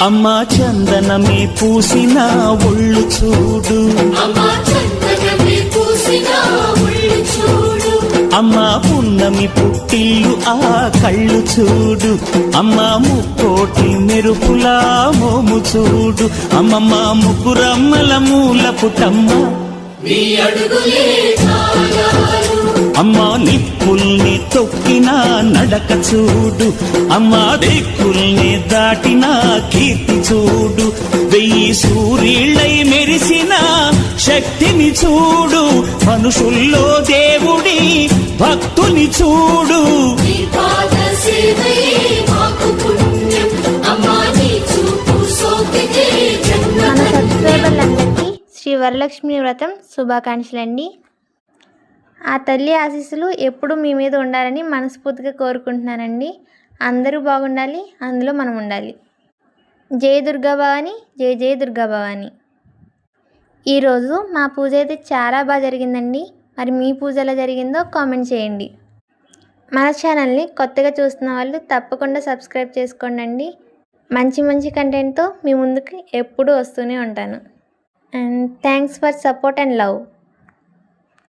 అమ్మా చందనమే పూసిన ఒళ్ళు చూడు, అమ్మా పున్నమి పుట్టిల్లు ఆ కళ్ళు చూడు, అమ్మా ముక్కోటి మెరుపులా మోము చూడు, అమ్మమ్మ ముగ్గురమ్మల మూల పుటమ్మ అమ్మా నిప్పుల్ని తొక్కిన నడక చూడు, అమ్మా దిక్కుల్ని దాటిన కీర్తి చూడు, 1000 సూర్యుళ్ళై మెరిసిన శక్తిని చూడు, మనుషుల్లో దేవుడి భక్తుని చూడు. మన సబ్స్క్రైబర్లందరికీ శ్రీ వరలక్ష్మి వ్రతం శుభాకాంక్షలండి. ఆ తల్లి ఆశీస్సులు ఎప్పుడు మీ మీద ఉండాలని మనస్ఫూర్తిగా కోరుకుంటున్నానండి. అందరూ బాగుండాలి, అందులో మనం ఉండాలి. జై దుర్గా భవాని, జై జై దుర్గా భవాని. ఈరోజు మా పూజ అయితే చాలా బాగా జరిగిందండి. మరి మీ పూజ ఎలా జరిగిందో కామెంట్ చేయండి. మన ఛానల్ని కొత్తగా చూస్తున్న వాళ్ళు తప్పకుండా సబ్స్క్రైబ్ చేసుకోండి. మంచి మంచి కంటెంట్తో మీ ముందుకు ఎప్పుడూ వస్తూనే ఉంటాను. And thanks for support and love.